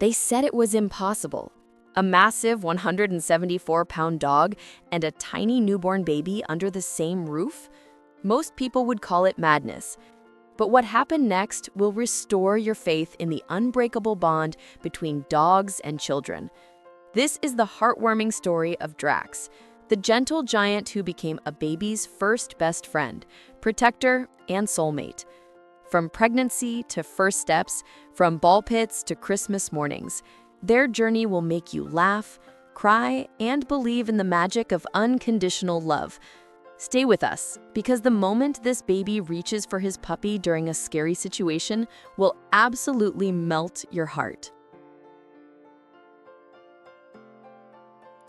They said it was impossible. A massive 174-pound dog and a tiny newborn baby under the same roof? Most people would call it madness. But what happened next will restore your faith in the unbreakable bond between dogs and children. This is the heartwarming story of Drax, the gentle giant who became a baby's first best friend, protector, and soulmate. From pregnancy to first steps, from ball pits to Christmas mornings, their journey will make you laugh, cry, and believe in the magic of unconditional love. Stay with us, because the moment this baby reaches for his puppy during a scary situation will absolutely melt your heart.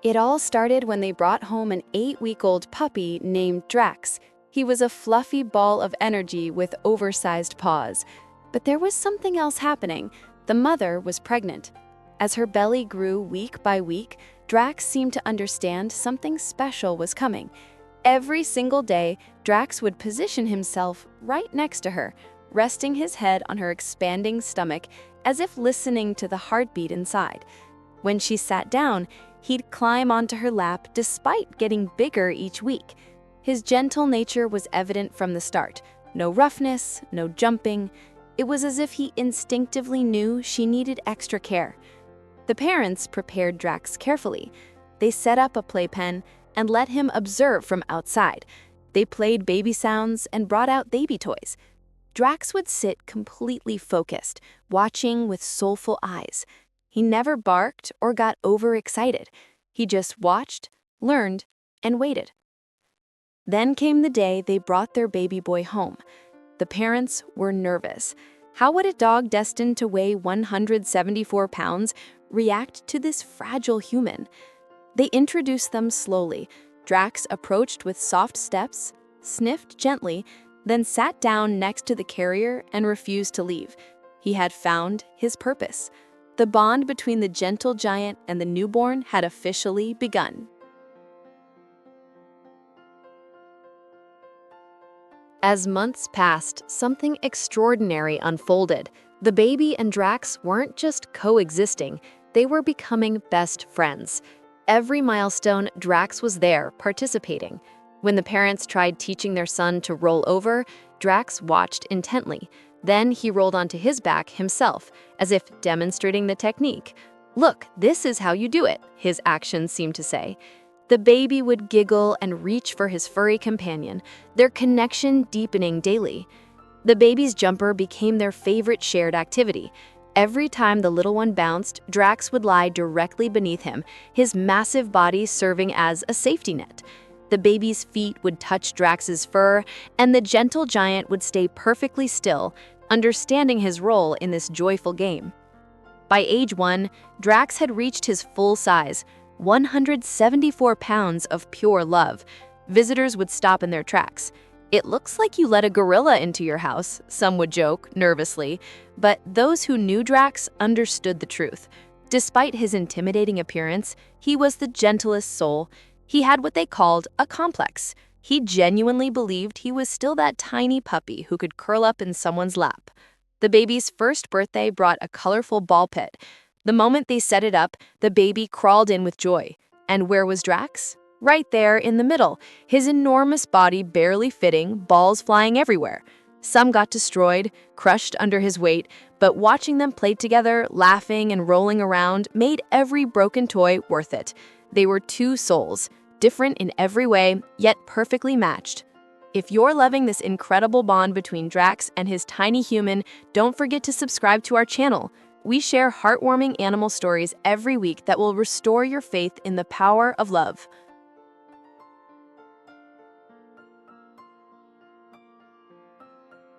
It all started when they brought home an 8-week-old puppy named Drax. He was a fluffy ball of energy with oversized paws. But there was something else happening. The mother was pregnant. As her belly grew week by week, Drax seemed to understand something special was coming. Every single day, Drax would position himself right next to her, resting his head on her expanding stomach as if listening to the heartbeat inside. When she sat down, he'd climb onto her lap despite getting bigger each week. His gentle nature was evident from the start. No roughness, no jumping. It was as if he instinctively knew she needed extra care. The parents prepared Drax carefully. They set up a playpen and let him observe from outside. They played baby sounds and brought out baby toys. Drax would sit completely focused, watching with soulful eyes. He never barked or got overexcited. He just watched, learned, and waited. Then came the day they brought their baby boy home. The parents were nervous. How would a dog destined to weigh 174 pounds react to this fragile human? They introduced them slowly. Drax approached with soft steps, sniffed gently, then sat down next to the carrier and refused to leave. He had found his purpose. The bond between the gentle giant and the newborn had officially begun. As months passed, something extraordinary unfolded. The baby and Drax weren't just coexisting, they were becoming best friends. Every milestone, Drax was there, participating. When the parents tried teaching their son to roll over, Drax watched intently. Then he rolled onto his back himself, as if demonstrating the technique. "Look, this is how you do it," his actions seemed to say. The baby would giggle and reach for his furry companion, their connection deepening daily. The baby's jumper became their favorite shared activity. Every time the little one bounced, Drax would lie directly beneath him, his massive body serving as a safety net. The baby's feet would touch Drax's fur, and the gentle giant would stay perfectly still, understanding his role in this joyful game. By age 1, Drax had reached his full size, 174 pounds of pure love. Visitors would stop in their tracks. "It looks like you let a gorilla into your house," some would joke, nervously. But those who knew Drax understood the truth. Despite his intimidating appearance, he was the gentlest soul. He had what they called a complex. He genuinely believed he was still that tiny puppy who could curl up in someone's lap. The baby's first birthday brought a colorful ball pit. The moment they set it up, the baby crawled in with joy. And where was Drax? Right there in the middle, his enormous body barely fitting, balls flying everywhere. Some got destroyed, crushed under his weight, but watching them play together, laughing and rolling around, made every broken toy worth it. They were two souls, different in every way, yet perfectly matched. If you're loving this incredible bond between Drax and his tiny human, don't forget to subscribe to our channel. We share heartwarming animal stories every week that will restore your faith in the power of love.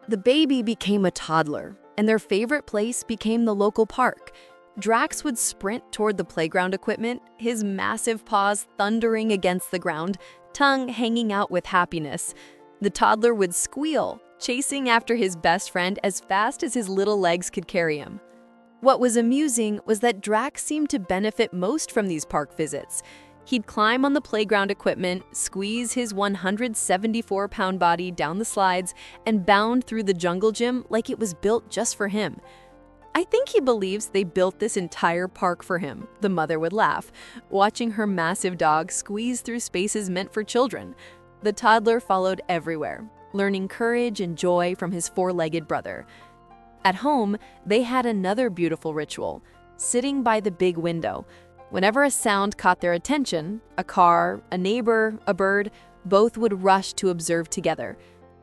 The baby became a toddler, and their favorite place became the local park. Drax would sprint toward the playground equipment, his massive paws thundering against the ground, tongue hanging out with happiness. The toddler would squeal, chasing after his best friend as fast as his little legs could carry him. What was amusing was that Drax seemed to benefit most from these park visits. He'd climb on the playground equipment, squeeze his 174-pound body down the slides, and bound through the jungle gym like it was built just for him. "I think he believes they built this entire park for him," the mother would laugh, watching her massive dog squeeze through spaces meant for children. The toddler followed everywhere, learning courage and joy from his four-legged brother. At home, they had another beautiful ritual, sitting by the big window. Whenever a sound caught their attention, a car, a neighbor, a bird, both would rush to observe together.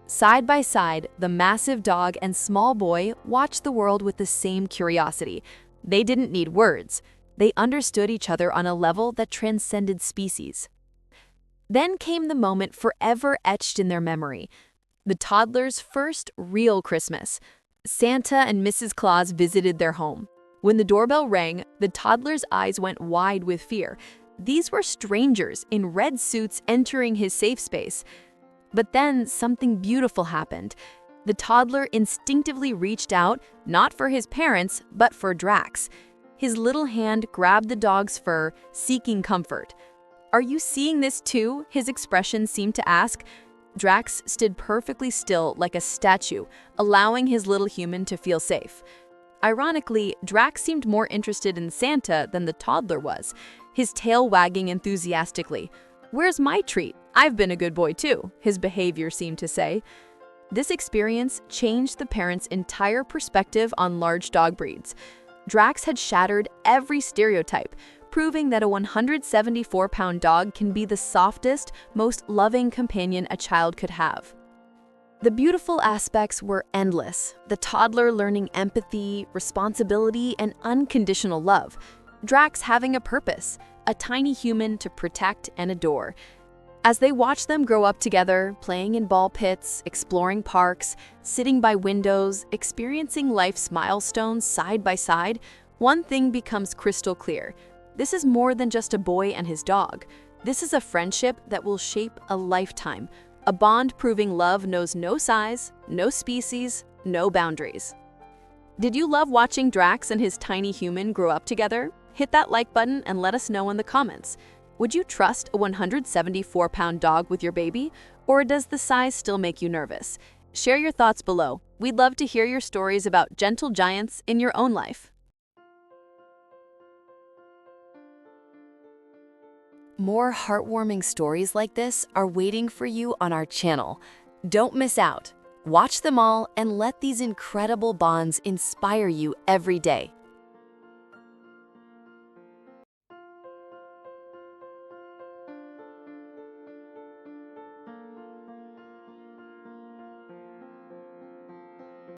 Side by side, the massive dog and small boy watched the world with the same curiosity. They didn't need words. They understood each other on a level that transcended species. Then came the moment forever etched in their memory, the toddler's first real Christmas. Santa and Mrs. Claus visited their home. When the doorbell rang, the toddler's eyes went wide with fear. These were strangers in red suits entering his safe space. But then something beautiful happened. The toddler instinctively reached out, not for his parents, but for Drax. His little hand grabbed the dog's fur, seeking comfort. "Are you seeing this too?" his expression seemed to ask. Drax stood perfectly still like a statue, allowing his little human to feel safe. Ironically, Drax seemed more interested in Santa than the toddler was, his tail wagging enthusiastically. "Where's my treat? I've been a good boy too," his behavior seemed to say. This experience changed the parents' entire perspective on large dog breeds. Drax had shattered every stereotype, proving that a 174-pound dog can be the softest, most loving companion a child could have. The beautiful aspects were endless, the toddler learning empathy, responsibility, and unconditional love. Drax having a purpose, a tiny human to protect and adore. As they watched them grow up together, playing in ball pits, exploring parks, sitting by windows, experiencing life's milestones side by side, one thing becomes crystal clear. This is more than just a boy and his dog. This is a friendship that will shape a lifetime, a bond proving love knows no size, no species, no boundaries. Did you love watching Drax and his tiny human grow up together? Hit that like button and let us know in the comments. Would you trust a 174-pound dog with your baby, or does the size still make you nervous? Share your thoughts below. We'd love to hear your stories about gentle giants in your own life. More heartwarming stories like this are waiting for you on our channel. Don't miss out. Watch them all and let these incredible bonds inspire you every day.